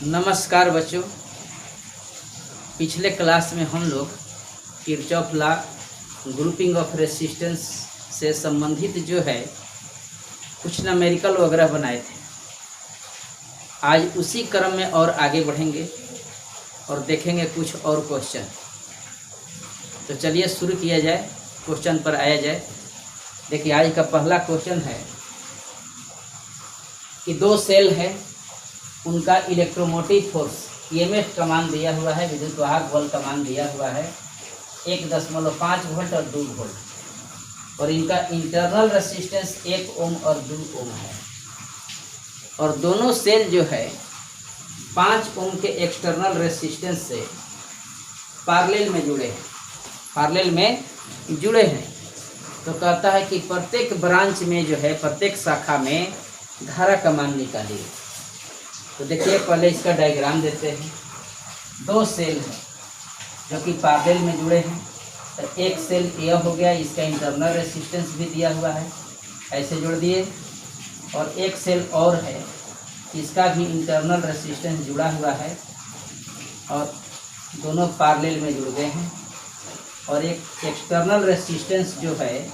नमस्कार बच्चों। पिछले क्लास में हम लोग Kirchhoff law, grouping of resistance से संबंधित जो है कुछ न्यूमेरिकल वगैरह बनाए थे। आज उसी क्रम में और आगे बढ़ेंगे और देखेंगे कुछ और क्वेश्चन। तो चलिए शुरू किया जाए, क्वेश्चन पर आया जाए। देखिए आज का पहला क्वेश्चन है कि दो सेल है, उनका इलेक्ट्रोमोटिव फोर्स ईएमएफ का मान दिया हुआ है, विद्युत वाहक बल का मान दिया हुआ है 1.5 वोल्ट और 2 वोल्ट, और इनका इंटरनल रेसिस्टेंस 1 ओम और 2 ओम है। और दोनों सेल जो है 5 ओम के एक्सटर्नल रेसिस्टेंस से पैरेलल में जुड़े हैं। तो कहता है कि प्रत्येक ब्रांच में जो है, प्रत्येक शाखा में धारा का मान निकालिए। तो देखिए पहले इसका डायग्राम देते हैं। दो सेल हैं जो कि पैरेलल में जुड़े हैं। तो एक सेल यह हो गया, इसका इंटरनल रेसिस्टेंस भी दिया हुआ है, ऐसे जोड़ दिए। और एक सेल और है, इसका भी इंटरनल रेसिस्टेंस जुड़ा हुआ है और दोनों पैरेलल में जुड़ गए हैं। और एक एक्सटर्नल रेसिस्टेंस जो है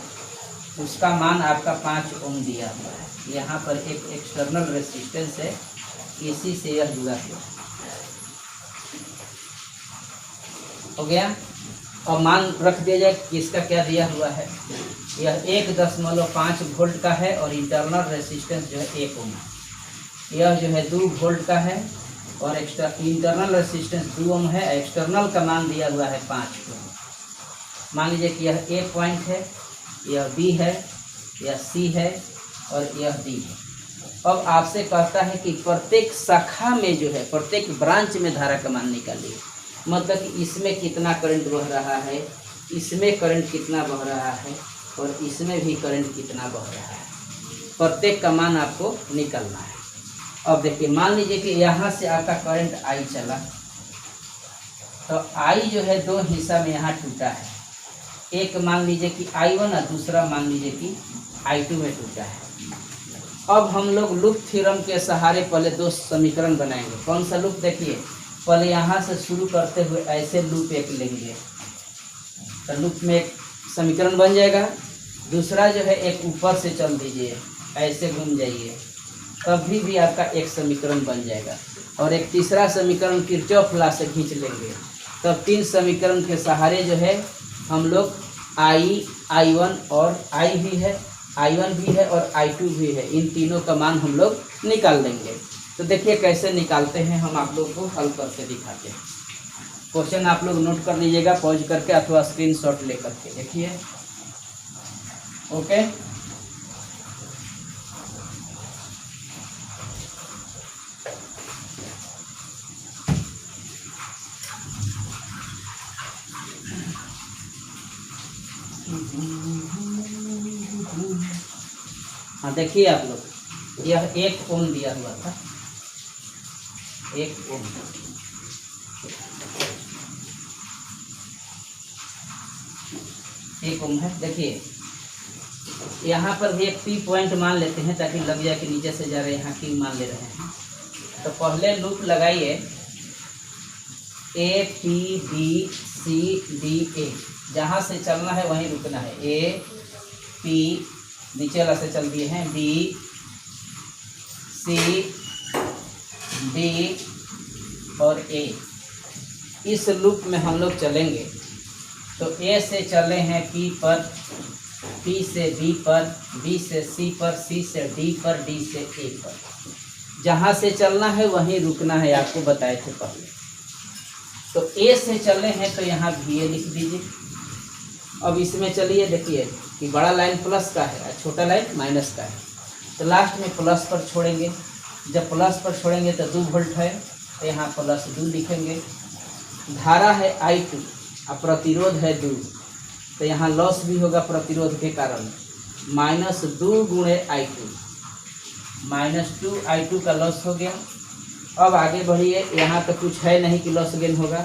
उसका मान आपका 5 ओम दिया हुआ है। यहाँ पर एक एक्सटर्नल रेसिस्टेंस है, इसी से यह जुड़ा हुआ हो गया। और मान रख दिया जाए कि इसका क्या दिया हुआ है। यह 1.5 वोल्ट का है और इंटरनल रेसिस्टेंस जो है 1 ओम है। यह जो है 2 वोल्ट का है और इंटरनल रेसिस्टेंस 2 ओम है। एक्सटर्नल का मान दिया हुआ है 5 ओम। मान लीजिए कि यह ए पॉइंट है, यह बी है, यह सी है और यह डी है। अब आपसे कहता है कि प्रत्येक शाखा में जो है, प्रत्येक ब्रांच में धारा का मान निकालिए। मतलब कि इसमें कितना करंट बह रहा है, इसमें करंट कितना बह रहा है और इसमें भी करंट कितना बह रहा है, प्रत्येक का मान आपको निकालना है। अब देखिए मान लीजिए कि यहाँ से आपका करंट आई चला, तो आई जो है दो हिस्सा में यहाँ टूटा है। एक मान लीजिए कि I1 और दूसरा मान लीजिए कि I2 में टूटा है। अब हम लोग लूप थ्योरम के सहारे पहले दो समीकरण बनाएंगे। कौन सा लूप? देखिए पहले यहाँ से शुरू करते हुए ऐसे लूप एक लेंगे, तो लूप में एक समीकरण बन जाएगा। दूसरा जो है एक ऊपर से चल दीजिए, ऐसे घूम जाइए, तभी भी आपका एक समीकरण बन जाएगा। और एक तीसरा समीकरण किरचॉफ लॉ से खींच लेंगे। तब 3 समीकरण के सहारे जो है हम लोग I1 और I1 भी है और I2 भी है, इन तीनों का मान हम लोग निकाल देंगे। तो देखिए कैसे निकालते हैं, हम आप लोग को हल करके दिखाते हैं। क्वेश्चन आप लोग नोट कर लीजिएगा पॉज करके अथवा स्क्रीनशॉट लेकर के देखिए। ओके, हाँ देखिए आप लोग, यह 1 ओम दिया हुआ था, 1 ओम। एक ओम है। देखिए यहाँ पर भी एक P पॉइंट मान लेते हैं ताकि लग जाए कि नीचे से जा रहे हैं, यहाँ Q मान ले रहे हैं। तो पहले लूप लगाइए A P B C D A, जहाँ से चलना है वहीं रुकना है। A P नीचे वाला से चल दिए हैं, B C D और A। इस लूप में हम लोग चलेंगे तो A से चले हैं P पर, P से B पर, B से C पर, C से D पर, D से A पर। जहाँ से चलना है वहीं रुकना है, आपको बताए थे पहले। तो A से चले हैं तो यहाँ VA लिख दीजिए। अब इसमें चलिए, देखिए कि बड़ा लाइन प्लस का है और छोटा लाइन माइनस का है। तो लास्ट में प्लस पर छोड़ेंगे। जब प्लस पर छोड़ेंगे तो 2 वोल्ट है, तो यहाँ +2 लिखेंगे। धारा है I2 और प्रतिरोध है 2, तो यहाँ लॉस भी होगा प्रतिरोध के कारण, -2 गुणे I2, -2 I2 का लॉस हो गया। अब आगे बढ़िए, यहाँ तो कुछ है नहीं कि लॉस गेन होगा।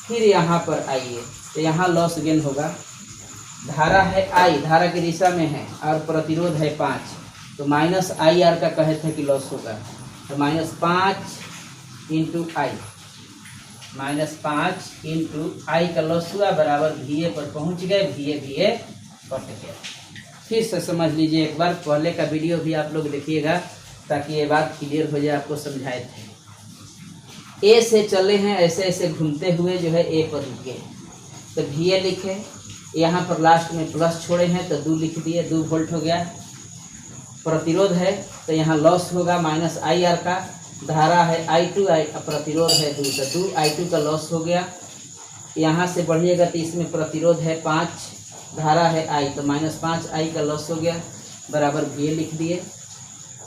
फिर यहाँ पर आइए तो यहाँ लॉस गेन होगा। धारा है I, धारा की दिशा में है और प्रतिरोध है 5, तो -IR का कहे थे कि लॉस होगा। तो -5 इंटू आई, -5 इंटू आई का लॉस हुआ बराबर VA पर पहुंच गए, VA कट गया। फिर से समझ लीजिए एक बार, पहले का वीडियो भी आप लोग देखिएगा ताकि ये बात क्लियर हो जाए, आपको समझाए थे। ए से चले हैं ऐसे ऐसे घूमते हुए जो है ए पर रुके, तो VA लिखे, यहाँ पर लास्ट में प्लस छोड़े हैं तो 2 लिख दिए, 2 वोल्ट हो गया। प्रतिरोध है तो यहाँ लॉस होगा -IR का, धारा है I2, प्रतिरोध है 2, तो 2 I2 का लॉस हो गया। यहाँ से बढ़िएगा तो इसमें प्रतिरोध है 5, धारा है I, तो -5 I का लॉस हो गया बराबर VA लिख दिए।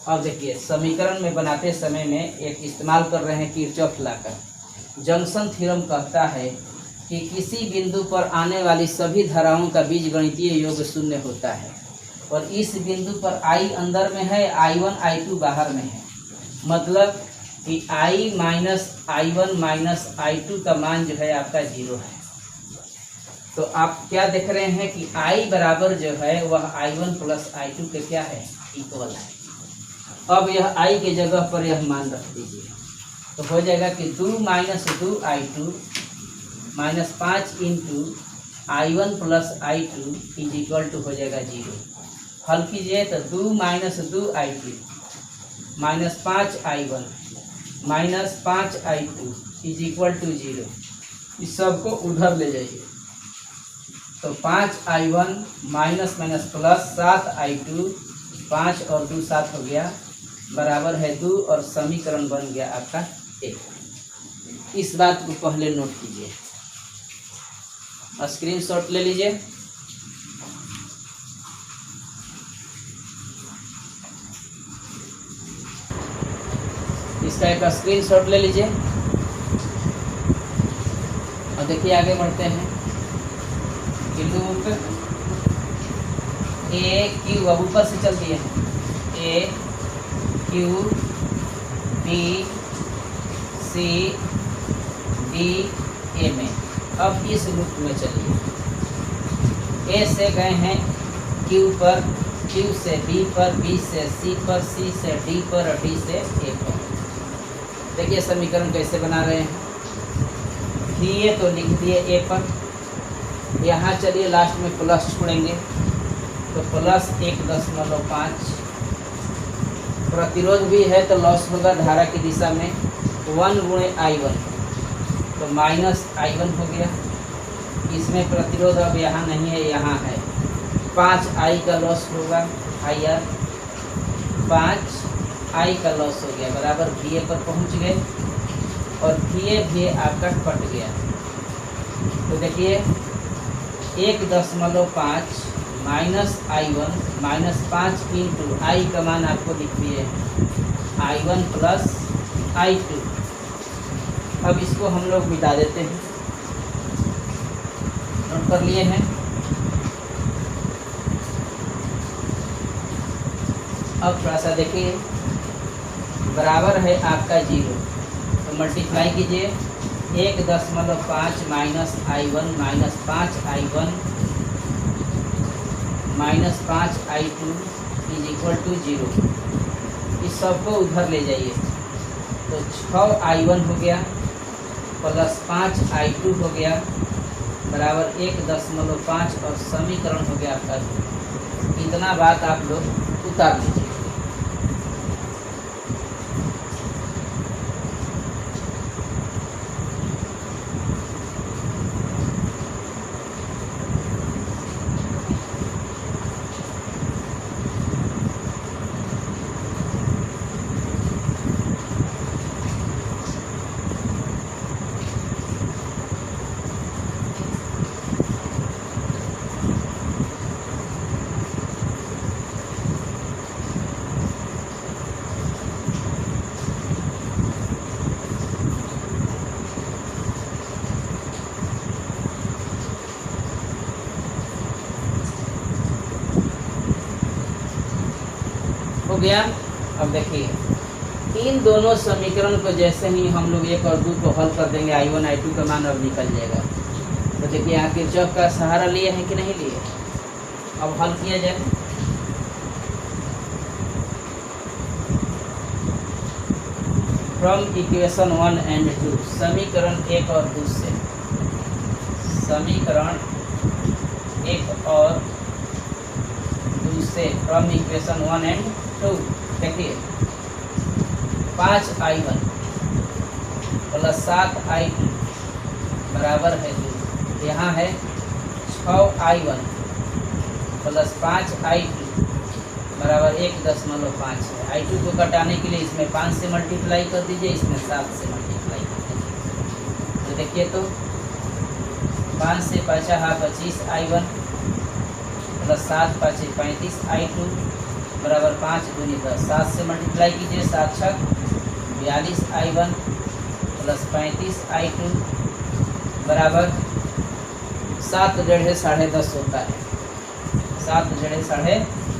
अब देखिए समीकरण में बनाते समय में एक इस्तेमाल कर रहे हैं किरचॉफ लॉ का। जंक्शन थ्योरम कहता है कि किसी बिंदु पर आने वाली सभी धाराओं का बीजगणितीय योग 0 होता है, और इस बिंदु पर I अंदर में है, I1 I2 बाहर में है, मतलब कि I माइनस I1 I2 का मान जो है आपका 0 है। तो आप क्या देख रहे हैं कि I बराबर जो है वह I1 प्लस I2 के क्या है, इक्वल है। अब यह I के जगह पर यह मान रख दीजिए, तो हो जाएगा कि 2 - 2 I2 -5 into I1 plus I2 is equal to हो जाएगा 0। हल कीजिए तो 2 - 2 I2 -5 I1 -5 I2 is equal to 0। इस सबको उधर ले जाइए, तो 5 I1 माइनस प्लस 7 I2, 5 और 2 7 हो गया बराबर है 2, और समीकरण बन गया आपका 1। इस बात को पहले नोट कीजिए, स्क्रीनशॉट ले लीजिए। इसका एक स्क्रीनशॉट ले लीजिए और देखिए आगे बढ़ते हैं। लूप AQ, अब ऊपर से चल दिए हैं, AQ BC DA में। अब इस लूप में चलिए, A से गए हैं Q पर, Q से B पर, B से C पर, C से D पर, और D से A पर। देखिए समीकरण कैसे बना रहे हैं। VA तो लिख दिए A पर, यहाँ चलिए लास्ट में प्लस छोड़ेंगे तो प्लस 1.5, प्रतिरोध भी है तो लॉस होगा धारा की दिशा में 1 × I1, तो -I1 हो गया। इसमें प्रतिरोध अब यहाँ नहीं है, यहाँ है, 5 I का लॉस होगा, IR 5 I का लॉस हो गया बराबर VA पर पहुँच गए, और VA भी आपका कट गया। तो देखिए 1.5 -I1 -5 इंटू I का मान आपको दिख दिए I1 प्लस I2। अब इसको हम लोग मिटा देते हैं, नोट कर लिए हैं। अब थोड़ा सा देखिए, बराबर है आपका 0, तो मल्टीप्लाई कीजिए 1.5 -I1 -5 I1 -5 I2 is equal to 0। इस सबको उधर ले जाइए, तो 6 I1 हो गया प्लस 5 I2 हो गया बराबर 1.5, और समीकरण हो गया आपका 2। इतना बात आप लोग उतार लीजिए। हो गया। अब देखिए इन दोनों समीकरण को जैसे ही हम लोग 1 और 2 को हल कर देंगे, I1 I2 का मान अब निकल जाएगा। तो देखिए यहाँ किरचॉफ का सहारा लिए हैं कि नहीं लिए, अब हल किया जाए। फ्रॉम इक्वेशन 1 एंड 2, समीकरण 1 और 2 से, समीकरण 1 और 2 से, फ्रॉम इक्वेशन 1 एंड 2। देखिए 5i1 प्लस 7i2 बराबर है 2। यहाँ है 6i1 प्लस 5i2 बराबर 1.5 है। i2 को घटाने के लिए इसमें 5 से मल्टीप्लाई कर दीजिए, इसमें 7 से मल्टीप्लाई कर दीजिए। तो देखिए तो 5 से 5 25i1 प्लस 7 5 35i2 बराबर 5 दूनी 10। 7 से मल्टीप्लाई कीजिए, 7 छक 42i1 प्लस 35i2 बराबर 7 जड़े 10.5 होता है। 7 जड़े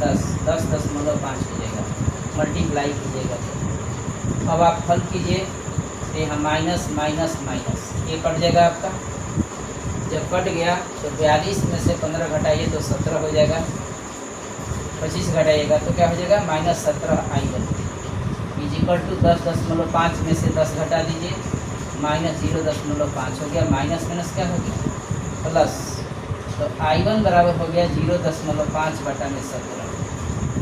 10.5, 10.5 कीजिएगा, मल्टीप्लाई कीजिएगा। तो अब आप हल कीजिए, तो यहाँ माइनस माइनस माइनस ये कट जाएगा आपका। जब कट गया तो 42 में से 15 घटाइए तो 17 हो जाएगा। 25 घटाइएगा तो क्या हो जाएगा, -17i1 इजिकल टू 10.5 में से 10 घटा दीजिए, -0.5 हो गया। माइनस माइनस क्या हो गया, प्लस। तो i1 बराबर हो गया 0.5 बटा में 17।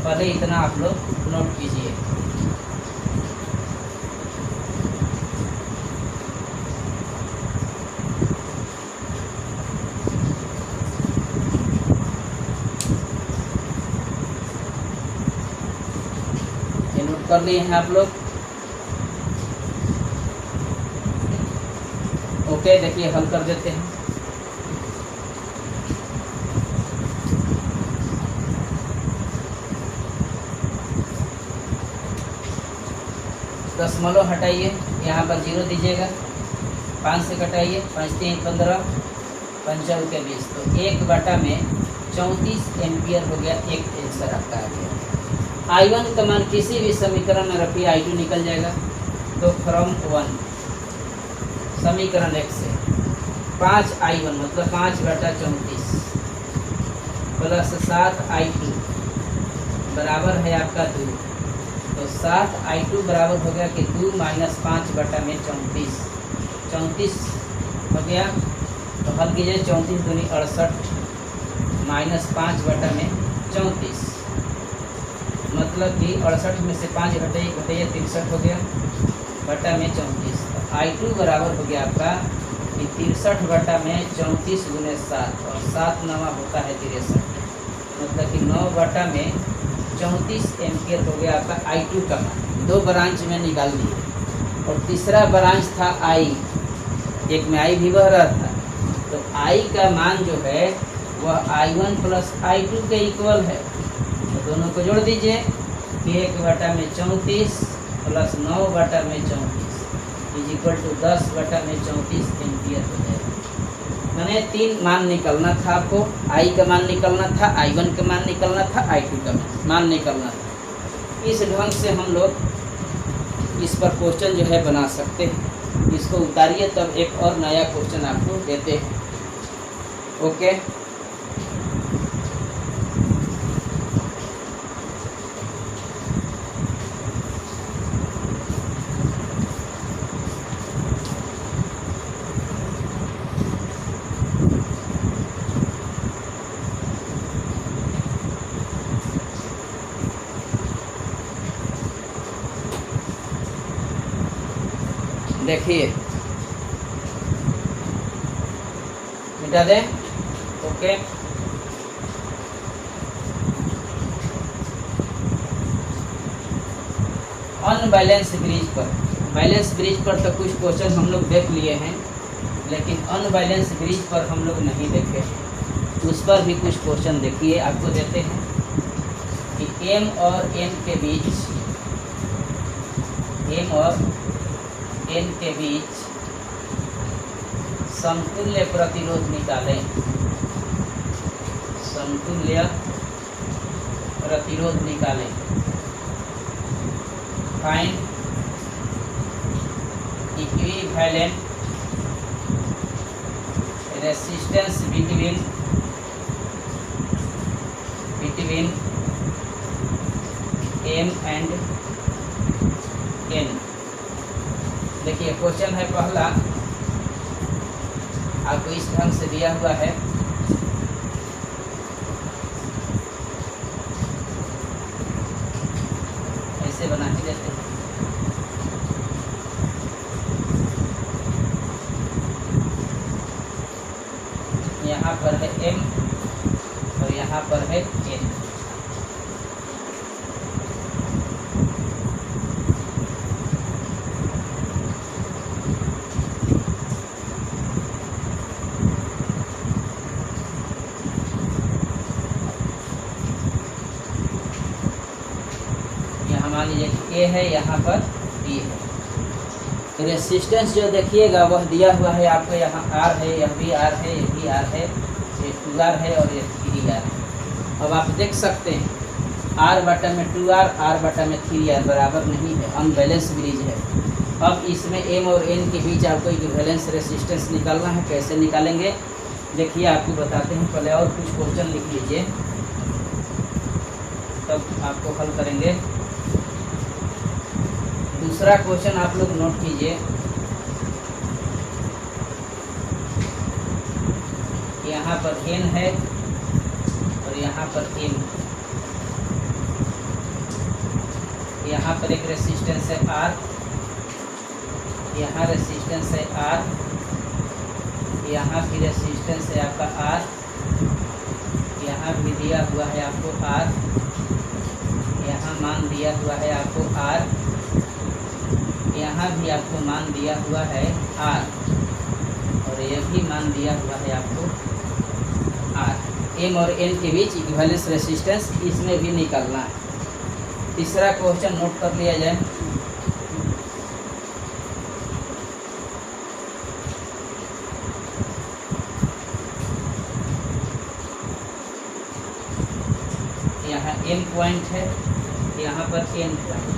पहले इतना आप लोग नोट कीजिए। ये नोट कर लिए हैं आप लोग। ओके, देखिए हल कर देते हैं। दशमलव हटाइए, यहाँ पर 0 दीजिएगा। 5 से घटाइए, 5 3 15, 5 के 20, तो 1 बटा में 34 एम्पियर हो गया। एक आंसर आपका आ गया। i1 का मान किसी भी समीकरण में रखिए, i2 निकल जाएगा। तो फ्रॉम 1 समीकरण 1 से 5i1 मतलब 5 बटा 34 प्लस 7i2 बराबर है आपका 2। तो 7i2 बराबर हो गया कि 2 माइनस 5 बटा में 34 हो गया। तो हल कीजिए, 34 दूनी 68 माइनस 5 बटा में 34, मतलब कि 68 में से 5 घटाइए 63 हो गया बटा में 34। तो i2 बराबर हो गया आपका कि 63 बटा में 34 गुने 7, और 7 9 होता है 63, मतलब कि 9 बटा में 34 एम्पियर हो गया आपका i2 का मान। 2 ब्रांच में निकाल दिए, और तीसरा ब्रांच था i, एक में i भी बह रहा था। तो i का मान जो है वह i1 प्लस i2 के इक्वल है। तो दोनों को जोड़ दीजिए कि 1 बटा में 34 प्लस 9 बटा में 34 इज इक्वल टू 10 बटा में 34 एम्पियर हो जाएगा। मैंने 3 मान निकलना था आपको, i का मान निकलना था, i1 का मान निकलना था, i2 का मान निकलना था। इस ढंग से हम लोग इस पर क्वेश्चन जो है बना सकते हैं। इसको उतारिए, तब एक और नया क्वेश्चन आपको देते हैं। ओके, देखिए मिटा दें। ओके, अनबैलेंस ब्रिज पर, बैलेंस ब्रिज पर तो कुछ क्वेश्चन हम लोग देख लिए हैं, लेकिन अनबैलेंस ब्रिज पर हम लोग नहीं देखे। उस पर भी कुछ क्वेश्चन देखिए, आपको देते हैं कि m और n के बीच, m और n के बीच समतुल्य प्रतिरोध निकालें। समतुल्य प्रतिरोध निकालें। Find equivalent resistance between m and n। देखिए क्वेश्चन है पहला, आपको इस ढंग से दिया हुआ है। ऐसे बना के देते हैं। यहाँ पर है m और यहाँ पर है n। यहाँ मान लीजिए कि a है, यहाँ पर b है। रेसिस्टेंस जो देखिएगा वह दिया हुआ है आपको, यहाँ R है, यह भी R है, ये भी R है, ये 2R है और ये 3R है। अब आप देख सकते हैं R बटा में 2R, R बटा में 3R बराबर नहीं है, अनबैलेंस ब्रिज है। अब इसमें M और N के बीच आपको इक्विवेलेंस रेसिस्टेंस निकालना है। कैसे निकालेंगे देखिए आपको बताते हैं। पहले और कुछ क्वेश्चन लिख लीजिए, तब आपको हल करेंगे। दूसरा क्वेश्चन आप लोग नोट कीजिए, यहाँ पर n है और यहाँ पर m, यहाँ पर एक रेसिस्टेंस है R, यहाँ रेसिस्टेंस है R, यहाँ भी रेसिस्टेंस है आपका R, यहाँ भी दिया हुआ है आपको R, यहाँ मान दिया हुआ है आपको R, यहाँ भी आपको मान दिया हुआ है R, और यह भी मान दिया हुआ है आपको R। M और N के बीच इक्विवेलेंस रेसिस्टेंस इसमें भी निकालना है। तीसरा क्वेश्चन नोट कर लिया जाए। यहाँ M पॉइंट है, यहाँ पर N पॉइंट।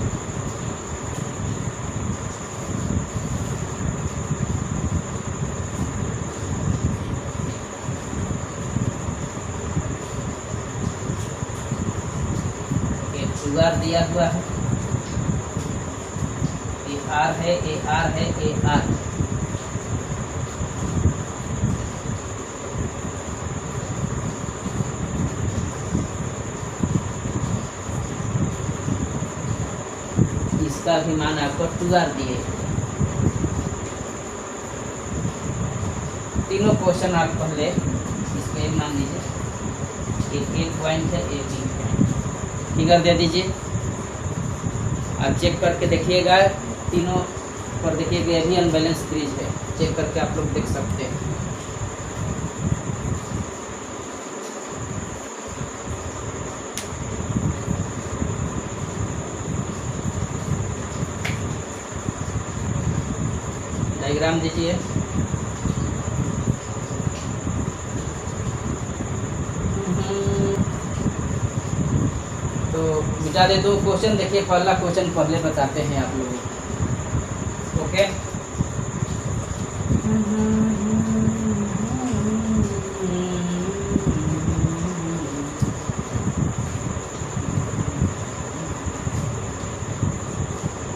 शुगर दिया हुआ है, ये R है, ये R है, ये R। इसका भी मान आपको 2R दिए। तीनों क्वेश्चन आप पहले इसके मान लीजिए, एक पॉइंट है, एक फिगर दे दीजिए। आप चेक करके देखिएगा, तीनों पर देखिएगा ये भी अनबैलेंस ब्रिज है। चेक करके आप लोग देख सकते हैं। डायग्राम दीजिए। मिटा दे दो क्वेश्चन। देखिए पहला क्वेश्चन पहले बताते हैं आप लोगों को। ओके,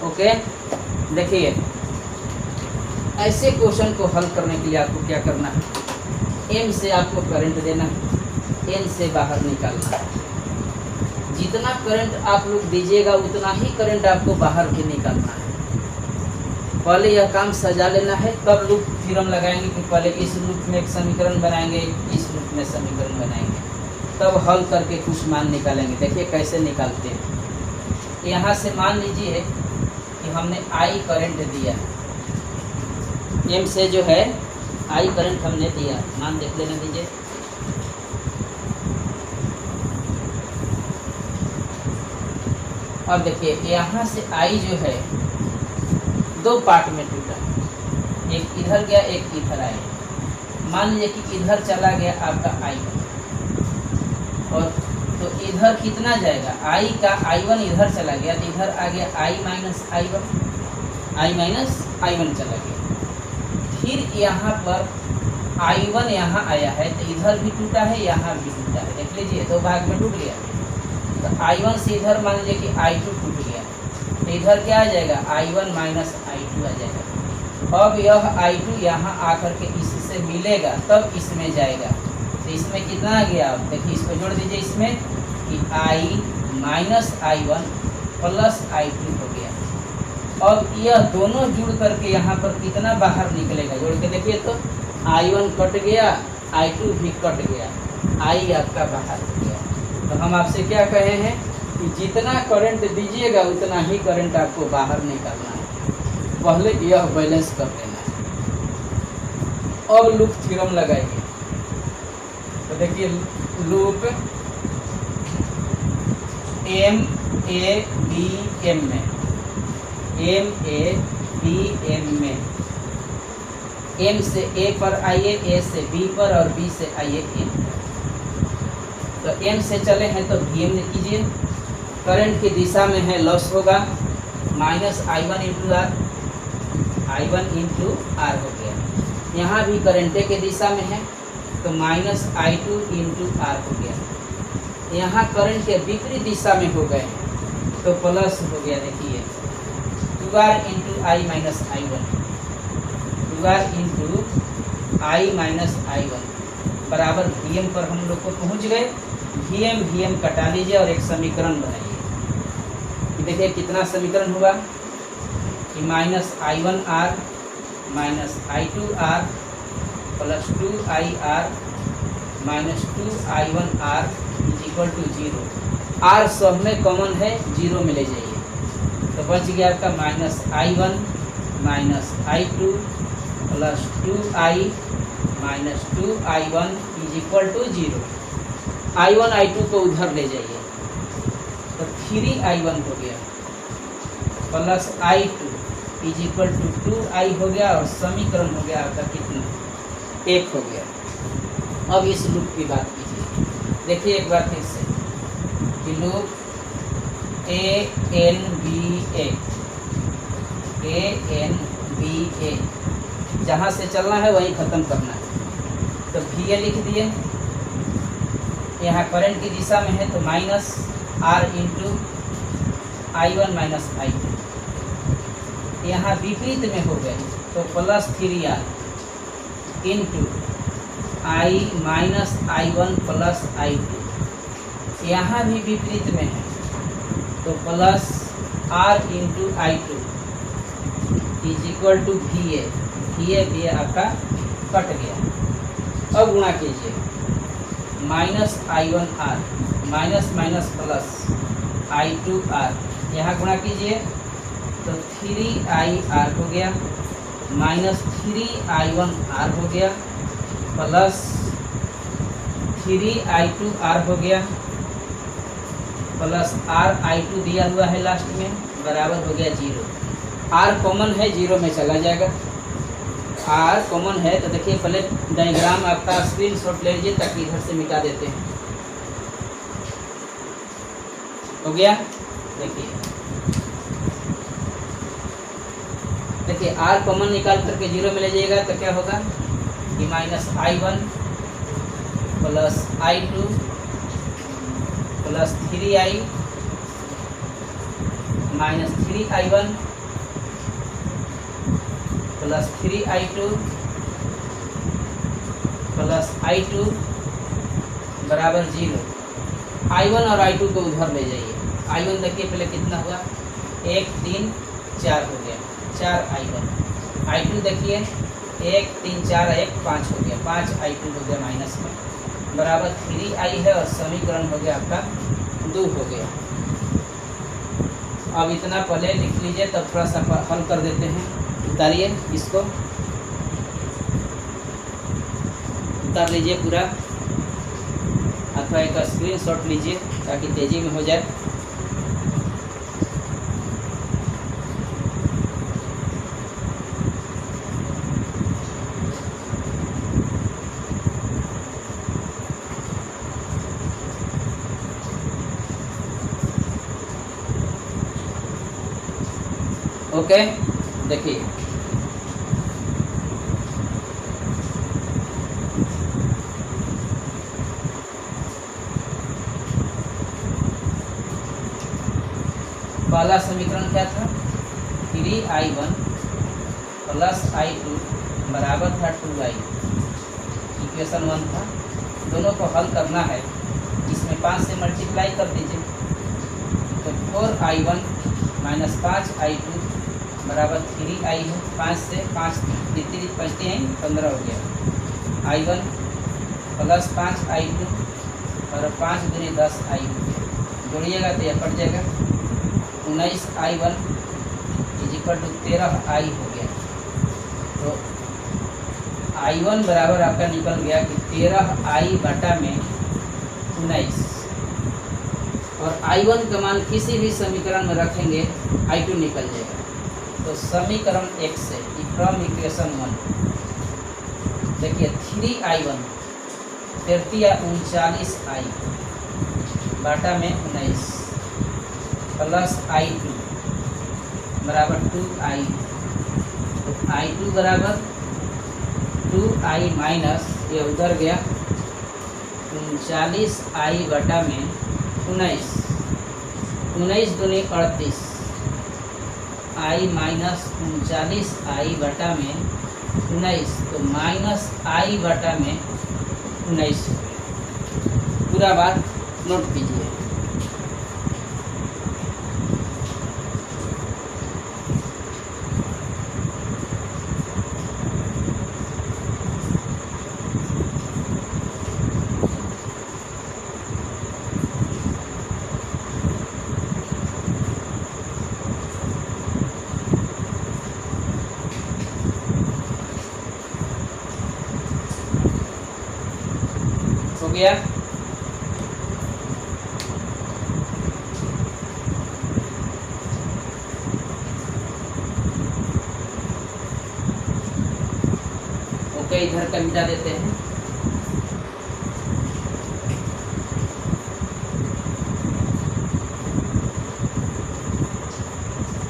ओके देखिए ऐसे क्वेश्चन को हल करने के लिए आपको क्या करना है, M से आपको करंट देना है, N से बाहर निकालना है। जितना करंट आप लोग दीजिएगा उतना ही करंट आपको बाहर भी निकालना है। पहले यह काम सजा लेना है, तब लूप थ्योरम लगाएंगे कि पहले इस लूप में एक समीकरण बनाएंगे, इस लूप में समीकरण बनाएंगे, तब हल करके कुछ मान निकालेंगे। देखिए कैसे निकालते हैं। यहाँ से मान लीजिए कि हमने I करंट दिया, M से जो है I करंट हमने दिया, मान देख लेना दीजिए। अब देखिए यहाँ से I जो है दो पार्ट में टूटा, एक इधर गया, एक इधर आया। मान लीजिए कि इधर चला गया आपका I, और तो इधर कितना जाएगा, I का I1 इधर चला गया, तो इधर आ गया I माइनस I1 चला गया। फिर यहाँ पर I1 यहाँ आया है, तो इधर भी टूटा है, यहाँ भी टूटा है। देख लीजिए दो भाग में टूट गया। तो I1 से इधर मान लीजिए कि I2 टूट गया, तो इधर क्या आ जाएगा, I1 माइनस I2 आ जाएगा। अब यह I2 यहाँ आकर के इससे मिलेगा तब इसमें जाएगा। तो इसमें कितना आ गया, आप देखिए इसको जोड़ दीजिए इसमें कि I minus I1 plus I2 हो गया। अब यह दोनों जुड़ करके यहाँ पर कितना बाहर निकलेगा, जोड़ के देखिए तो I1 कट गया, I2 भी कट गया, I आपका बाहर हो गया। तो हम आपसे क्या कहे हैं कि जितना करंट दीजिएगा उतना ही करंट आपको बाहर निकालना है, पहले यह बैलेंस कर लेना है। अब लूप थ्योरम लगाइए। तो देखिए loop M A B M में, M A B M में M से A पर आइए, A से B पर और B से आइए M। तो M से चले हैं तो VM कीजिए, करंट की दिशा में है लॉस होगा minus I1 into R, I1 into R हो गया। यहाँ भी करंटे के दिशा में है तो माइनस I2 इंटू R हो गया। यहाँ करंट के विपरीत दिशा में हो गए तो प्लस हो गया, देखिए 2R into I minus I1, 2R into I minus I1 बराबर VM पर हम लोग को पहुँच गए। VM VM कटा लीजिए और एक समीकरण बनाइए। देखिए कितना समीकरण हुआ कि minus I1R minus I2R plus 2IR minus 2I1R is equal to 0। R सब में कॉमन है, 0 में ले जाइए तो बच गया आपका minus I1 minus I2 plus 2I minus 2I1 is equal to 0। I1 I2 को उधर ले जाइए तो 3I1 हो गया plus I2 is equal to 2I हो गया और समीकरण हो गया आपका कितना, 1 हो गया। अब इस लूप की बात कीजिए, देखिए एक बार फिर से कि लूप ANBA जहाँ से चलना है वहीं ख़त्म करना है। तो VA लिख दिए, यहाँ करंट की दिशा में है तो minus R into I1 minus I2, यहाँ विपरीत में हो गए तो plus 3R into I minus I1 plus I2, यहाँ भी विपरीत में है तो plus R into I2 is equal to VA आपका कट गया। अब गुणा कीजिए minus I1R minus minus plus I2R, यहाँ गुणा कीजिए तो 3IR हो गया माइनस 3I1R हो गया प्लस 3I2R हो गया प्लस RI2 दिया हुआ है लास्ट में बराबर हो गया 0। R कॉमन है, 0 में चला जाएगा। R कॉमन है तो देखिए पहले डायग्राम आपका स्क्रीनशॉट ले लीजिए ताकि इधर से मिटा देते हैं। हो गया, देखिए R कॉमन निकाल करके 0 में ले जाइएगा तो क्या होगा कि minus I1 plus I2 plus 3I minus 3I1 plus 3I2 plus I2 बराबर 0। I1 और I2 को उधर ले जाइए। I1 देखिए पहले कितना हुआ, 1 3 4 हो गया, 4I1। I2 देखिए 1 3 4 1 5 हो गया, 5I2 हो गया माइनस में बराबर 3I है और समीकरण हो गया आपका 2 हो गया। अब इतना पहले लिख लीजिए तब थोड़ा सा हल कर देते हैं। उतारिए इसको, उतार लीजिए पूरा अथवा एक स्क्रीनशॉट लीजिए ताकि तेजी में हो जाए। ओके, देखिए पहला समीकरण क्या था, 3I1 प्लस I2 बराबर था 2I, इक्वेशन 1 था। दोनों को हल करना है, इसमें 5 से मल्टीप्लाई कर दीजिए, तो 4I1 माइनस 5I2 बराबर 3I है। 5 से 5 तीन बचते हैं, 15 हो गया। I1 प्लस 5I2 और 5 दूनी 10I2 जोड़िएगा तो यह कट जाएगा। 19I1 is equal to 13I हो गया। तो I1 बराबर आपका निकल गया कि 13I बटा में 19, और I1 का मान किसी भी समीकरण में रखेंगे I2 निकल जाएगा। तो समीकरण 1 से फ्रॉम इक्वेशन 1 देखिए 3I1 39I बाटा में 19 प्लस I2 बराबर 2I, तो I2 बराबर 2I माइनस ये उधर गया 39I बटा में 19, 19 दूनी 38, I माइनस 39I बटा में 19, तो माइनस I बटा में 19। पूरा बात नोट कीजिए। हो गया। ओके, इधर का मिटा देते हैं।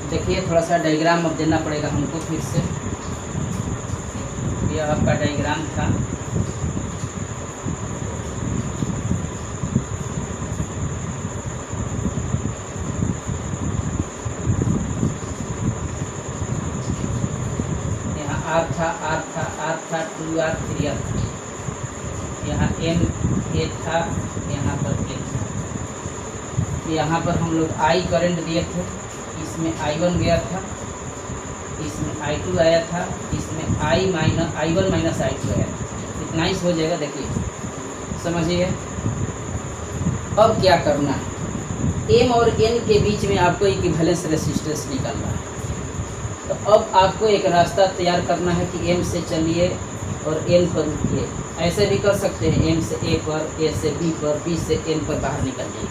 देखिए थोड़ा सा डायग्राम अब देना पड़ेगा हमको फिर से। यह आपका डायग्राम था। R था 2R 3R, यहाँ M A था, यहाँ पर A था। यहाँ पर हम लोग I करंट दिए थे, इसमें I1 गया था, इसमें I2 आया था, इसमें I1 माइनस I2 आया था। इतना ही हो जाएगा। देखिए समझिए अब क्या करना है। M और N के बीच में आपको इक्विवेलेंस रेजिस्टेंस निकालना है। तो अब आपको एक रास्ता तैयार करना है कि M से चलिए और N पर रुकिए। ऐसे भी कर सकते हैं, M से A पर, A से B पर, B से N पर बाहर निकल जाइए।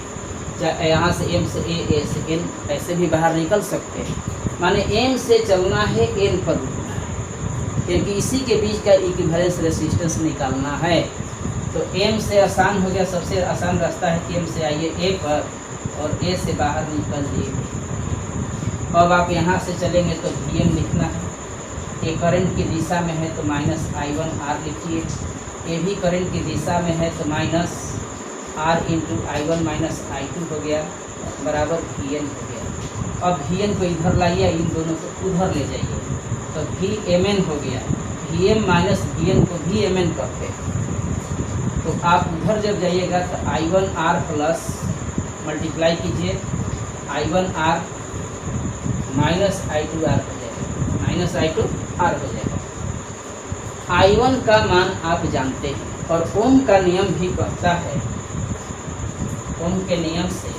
चाहे यहाँ से M से A से N, ऐसे भी बाहर निकल सकते हैं। माने M से चलना है, N पर रुकना है, क्योंकि इसी के बीच का इक्विवेलेंस रेजिस्टेंस निकालना है। तो M से आसान हो गया। सबसे आसान रास्ता है कि M से आइए A पर और A से बाहर निकल जाइए। अब आप यहाँ से चलेंगे तो Vm लिखना है। ये करंट की दिशा में है तो माइनस I1R लिखिए। ये भी करंट की दिशा में है तो minus R into I1 minus I2 हो गया बराबर Vn हो गया। अब Vn को इधर लाइए, इन दोनों को उधर ले जाइए तो Vmn हो गया। Vm माइनस Vn को Vmn करते हैं। तो आप उधर जब जाइएगा तो I1R प्लस मल्टीप्लाई कीजिए I1R माइनस I2R हो जाएगा, माइनस I2R हो जाएगा। I1 का मान आप जानते हैं और ओम का नियम भी कहता है, ओम के नियम से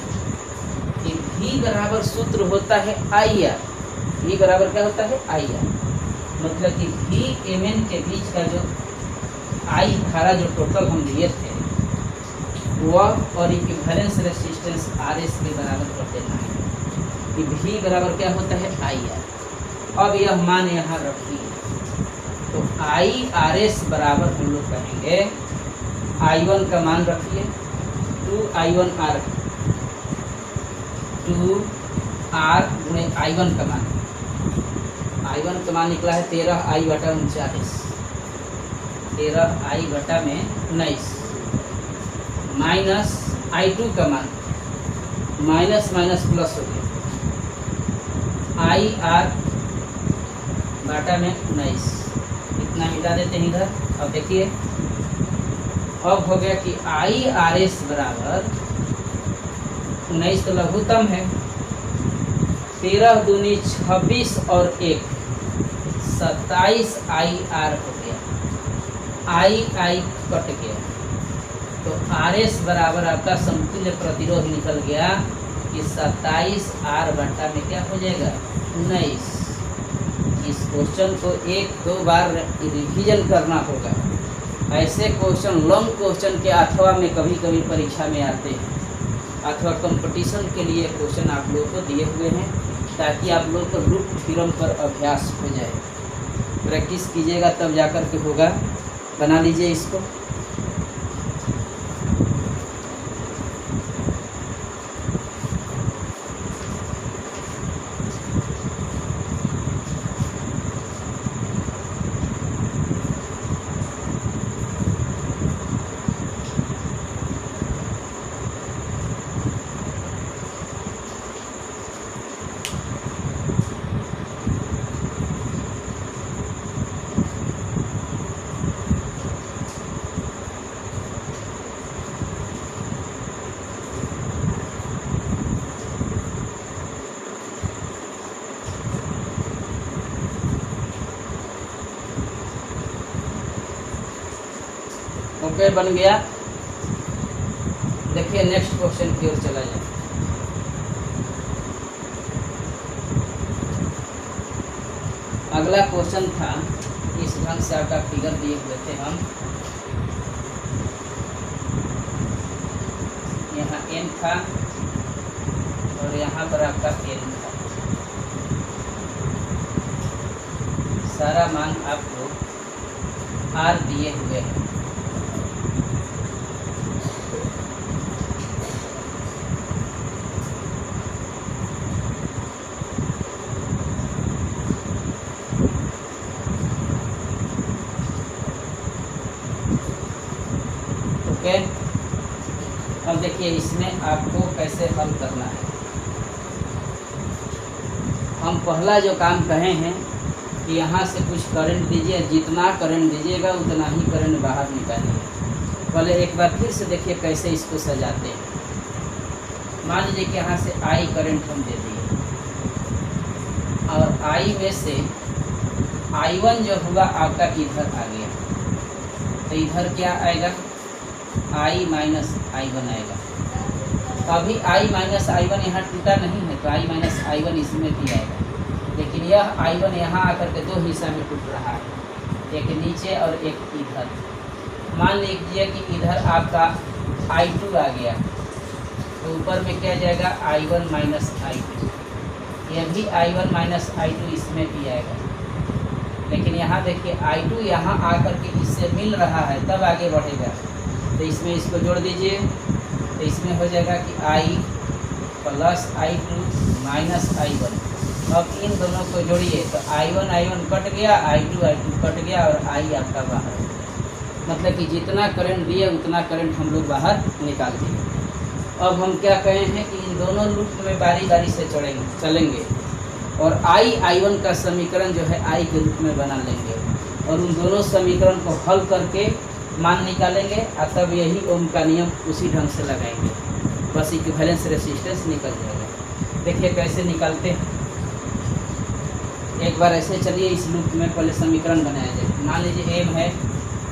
कि V बराबर सूत्र होता है IR। V बराबर क्या होता है IR, मतलब कि Vmn के बीच का जो I धारा जो टोटल हम लिए थे वह और इक्विवेलेंस रेजिस्टेंस RS के बराबर कर देना है। कि V बराबर क्या होता है IR। अब यह मान यहाँ रखिए तो IRS बराबर हम लोग कहेंगे I1 का मान रखिए 2I1R, 2R गुणे I1 का मान। I1 का मान निकला है 13I बटा 39, 13I बटा में 19 माइनस I2 का मान, माइनस माइनस प्लस हो गया IR बाटा में 19, इतना मिटा देते हैं इधर। अब देखिए अब हो गया कि आई आर एस बराबर 19 तो लघुत्तम है, 13 दूनी 26 और 1 27 आई आर हो गया, आई आई कट गया, तो आर एस बराबर आपका समतुल्य प्रतिरोध निकल गया कि 27 आर बटा में क्या हो जाएगा 19। इस क्वेश्चन को 1-2 बार रिवीजन करना होगा। ऐसे क्वेश्चन लॉन्ग क्वेश्चन के अथवा में कभी कभी परीक्षा में आते हैं, अथवा कंपटीशन के लिए क्वेश्चन आप लोगों को दिए हुए हैं, ताकि आप लोग को रूट थ्योरम पर अभ्यास हो जाए। प्रैक्टिस कीजिएगा तब जाकर के होगा। बना लीजिए इसको। ओके, बन गया। देखिए नेक्स्ट क्वेश्चन की ओर चला जाए। अगला क्वेश्चन था, इस ढंग से आपका फिगर दिए हुए थे हम, यहाँ n था और यहाँ पर आपका n था। सारा मान आपको r दिए हुए हैं। ओके, अब देखिए इसमें आपको कैसे हल करना है। हम पहला जो काम कहे हैं कि यहाँ से कुछ करंट दीजिए, जितना करंट दीजिएगा उतना ही करंट बाहर निकालिए। पहले एक बार फिर से देखिए कैसे इसको सजाते हैं। मान लीजिए कि यहाँ से आई करंट हम दे दिए और आई में से I1 जो हुआ आपका इधर आ गया, तो इधर क्या आएगा I माइनस I1 आएगा। तो अभी I माइनस I1 यहाँ टूटा नहीं है, तो I माइनस I1 इसमें भी आएगा, लेकिन यह I1 यहाँ आकर के दो हिस्सा में टूट रहा है, एक नीचे और एक इधर। मान लीजिए कि इधर आपका I2 आ गया, तो ऊपर में क्या जाएगा I1 माइनस I2, यह भी I1 माइनस I2 इसमें भी आएगा। लेकिन यहाँ देखिए I2 यहाँ आकर के इससे मिल रहा है, तब आगे बढ़ेगा। तो इसमें इसको जोड़ दीजिए, तो इसमें हो जाएगा कि I plus I2 minus I1। अब इन दोनों को जोड़िए तो I1 कट गया, I2 कट गया और I आपका बाहर हो गया। मतलब कि जितना करंट दिए उतना करंट हम लोग बाहर निकाल दिए। अब हम क्या कहे हैं कि इन दोनों लूप में बारी बारी से चलेंगे और I1 का समीकरण जो है I के रूप में बना लेंगे और उन दोनों समीकरण को हल करके मान निकालेंगे और तब यही ओम का नियम उसी ढंग से लगाएंगे, बस इक्विवेलेंस रेसिस्टेंस निकल जाएगा। देखिए कैसे निकालते हैं। एक बार ऐसे चलिए इस लूप में पहले समीकरण बनाया जाए। मान लीजिए M है,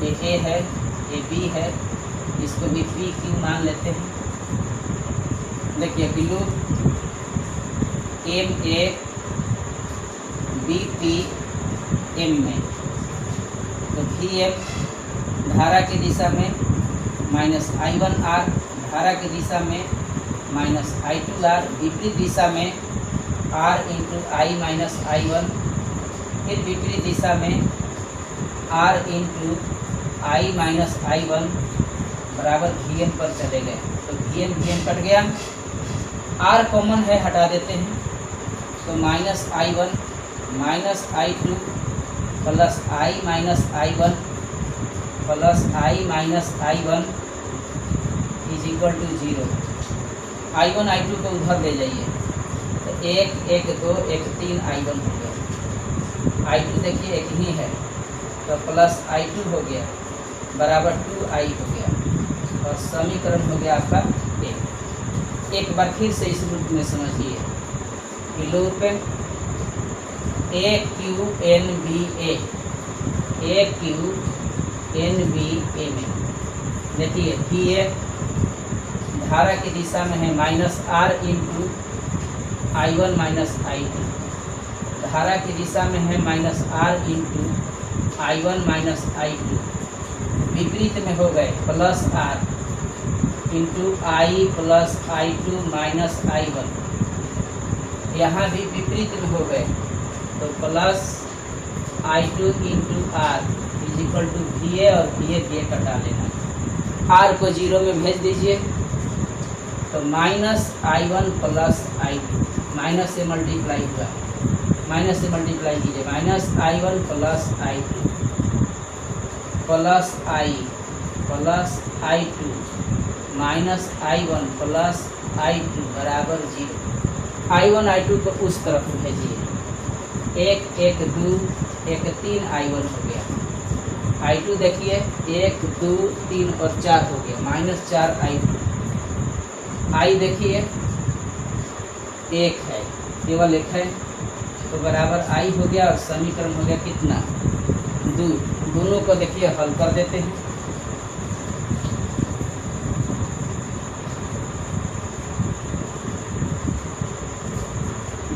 ये A है, ये B है, इसको भी PQ मान लेते हैं। देखिए कि लूप MA BP M में, तो VM धारा की दिशा में माइनस I1R, धारा की दिशा में माइनस I2R, विपरीत दिशा में R into I minus I1, फिर विपरीत दिशा में R into I minus I1 बराबर VM पर चले गए। तो VM कट गया, R कॉमन है हटा देते हैं, तो minus I1 minus I2 plus I minus I1 plus I minus I1 is equal to 0। I1 I2 को उधर ले जाइए, तो 1 1 2 1 3 I1 हो गया। I2 देखिए एक ही है, तो प्लस I2 हो गया बराबर 2I हो गया और समीकरण हो गया आपका एक बार फिर से इस रूप में समझिए कि लूप AQNBA में देखिए VA धारा की दिशा में है -R into I1 minus I2, धारा की दिशा में है -R into I1 minus I2, विपरीत में हो गए +R into I plus I2 minus I1, यहाँ भी विपरीत में हो गए तो plus I2 into R is equal to VA और VA कटा लेना, R को 0 में भेज दीजिए तो -I1 प्लस I2, माइनस से मल्टीप्लाई हुआ, माइनस से मल्टीप्लाई कीजिए -I1 plus I2 plus I plus I2 minus I1 plus I2 बराबर 0। I1 I2 को उस तरफ भेजिए, 1 1 2 1 3 I1 हो गया, I2 देखिए 1 2 3 और 4 हो गया -4 I2, I देखिए 1 है, केवल 1 है तो बराबर I हो गया और समीकरण हो गया कितना 2। दोनों को देखिए हल कर देते हैं,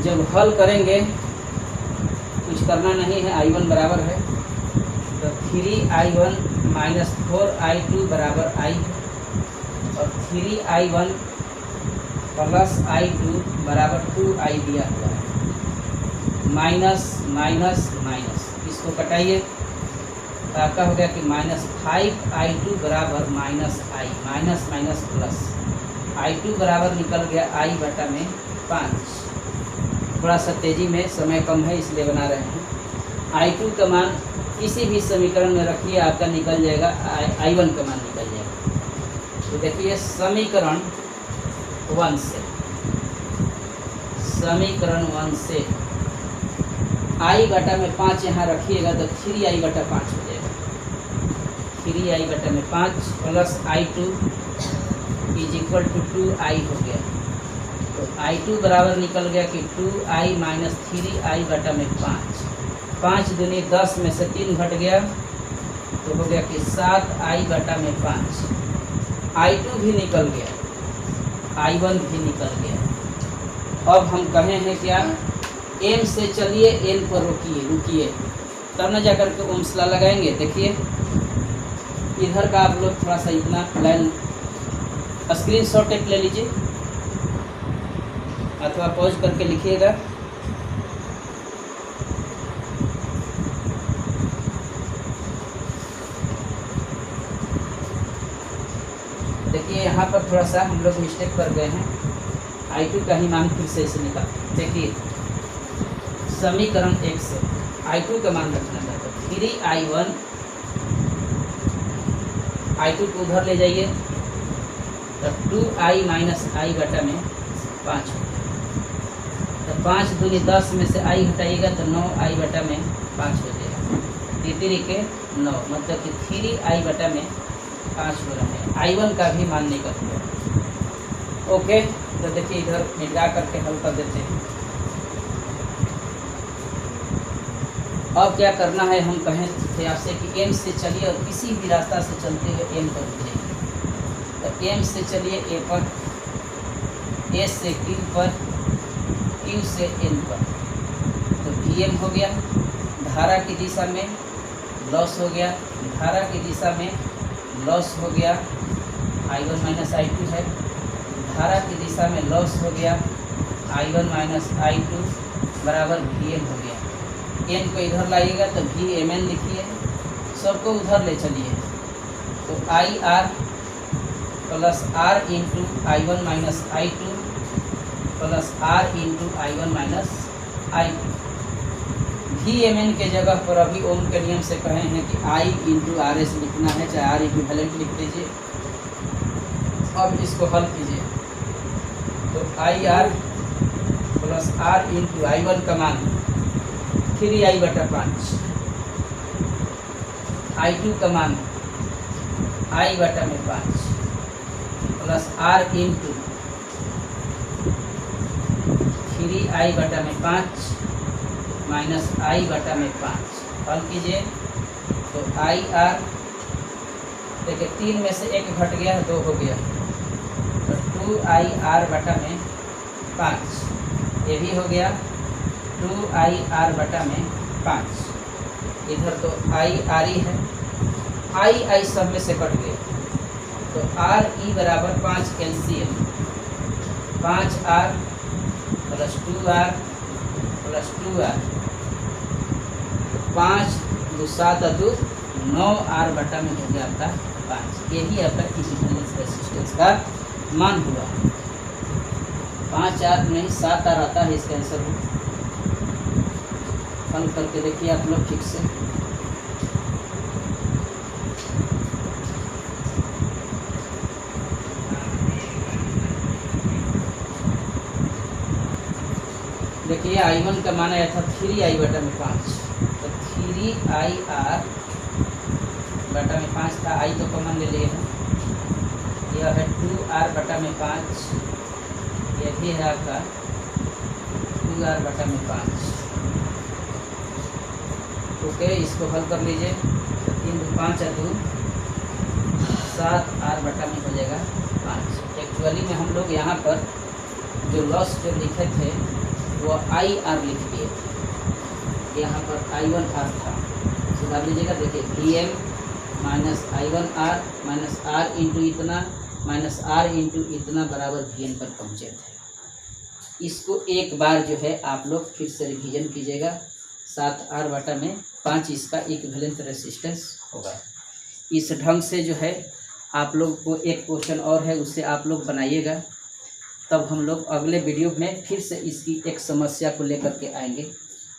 जब हल करेंगे कुछ करना नहीं है, I1 बराबर है तो 3I1 माइनस 4I2 बराबर I और 3I1 प्लस I2 बराबर 2I दिया हुआ है, माइनस माइनस माइनस इसको कटाइए तो आपका हो गया कि -5I2 बराबर -I, minus minus plus I2 बराबर निकल गया I बटा में 5। थोड़ा सा तेज़ी में, समय कम है इसलिए बना रहे हैं। I2 का मान किसी भी समीकरण में रखिए, आपका निकल जाएगा I1 का मान निकल जाएगा। तो देखिए समीकरण 1 से, समीकरण 1 से I बटा में 5 यहाँ रखिएगा तो 3I बटा 5 हो जाएगा, 3I बटा में 5 plus I2 is equal to 2I हो गया, तो I2 बराबर निकल गया कि 2I माइनस 3I बटा में 5, 5 दूनी 10 में से 3 घट गया तो हो गया कि 7I बटा में 5, I2 भी निकल गया, I1 भी निकल गया। अब हम कहे हैं क्या, M से चलिए N पर रुकिए तब न जाकर के ओम्स लॉ लगाएंगे। देखिए इधर का आप लोग थोड़ा सा इतना लाइन स्क्रीनशॉट एक ले लीजिए अथवा पॉज करके लिखिएगा। देखिए यहाँ पर थोड़ा सा हम लोग मिस्टेक कर गए हैं, I2 का ही मान फिर से इसे निकाल। देखिए समीकरण 1 से I2 का मान रखना था तो 3I1, I2 को उधर ले जाइए तो 2I माइनस I बटा में 5 तो 5 दूनी 10 में से I हटाइएगा तो 9I बटा में 5 हो जाएगा, 3 के 9 मतलब कि 3I बटा में 5 हो रहा है। I1 का भी मान निकल गया। ओके, तो देखिए इधर मिटा करके हल कर देते हैं। अब क्या करना है, हम कहें थे आपसे कि M से चलिए और किसी भी रास्ता से चलते हुए M पर जाइए। तो M से चलिए A पर, S से Q पर, Q से N पर, तो VM हो गया, धारा की दिशा में लॉस हो गया, धारा की दिशा में लॉस हो गया, I1 माइनस I2 है, धारा की दिशा में लॉस हो गया, I1 माइनस I2 बराबर VM हो गया। N को इधर लाइएगा तो VMN लिखिए, सबको उधर ले चलिए तो IR plus R into I1 minus I2 plus R into I1 minus I2। VMN के जगह पर अभी ओम के नियम से कहे हैं कि I इंटू RS लिखना है, चाहे R इक्विवेलेंट लिख दीजिए। अब इसको हल कीजिए तो IR plus R into I1 का मान 3i/5 I2 का मान i/5 plus r into 3i/5 minus i/5 हल कीजिए तो IR देखिए 3 में से 1 घट गया 2 हो गया तो 2IR/5 ये भी हो गया 2IR/5 इधर तो IRE है I सब में से कट गया तो RE बराबर 5 LCM 5R plus 2R plus 2R 5 2 7 2 9R/में हो गया आपका 5। यही आपका इक्विवेलेंस रेजिस्टेंस का मान हुआ। 5R नहीं 7R आता है इसका आंसर हो। हल करके देखिए आप लोग ठीक से। देखिए I1 का मान आया था 3i/5 तो 3IR/5 था I तो कॉमन ले लिए हैं यह है 2R/5 यह भी है आपका 2R/5 ओके इसको हल कर लीजिए 3 5 2 7R/में हो जाएगा 5। एक्चुअली में हम लोग यहाँ पर जो लॉस जो लिखे थे वो IR लिख दिए यहाँ पर I1R था सुधार लीजिएगा। देखिए VM minus I1R minus R into इतना माइनस R इंटू इतना बराबर VN पर पहुँचे थे। इसको एक बार जो है आप लोग फिर से रिवीजन कीजिएगा 7R/5 इसका इक्विवेलेंट रेजिस्टेंस होगा। इस ढंग से जो है आप लोग को एक क्वेश्चन और है उससे आप लोग बनाइएगा तब हम लोग अगले वीडियो में फिर से इसकी एक समस्या को लेकर के आएंगे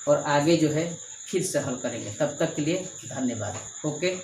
और आगे जो है फिर से हल करेंगे। तब तक के लिए धन्यवाद। ओके।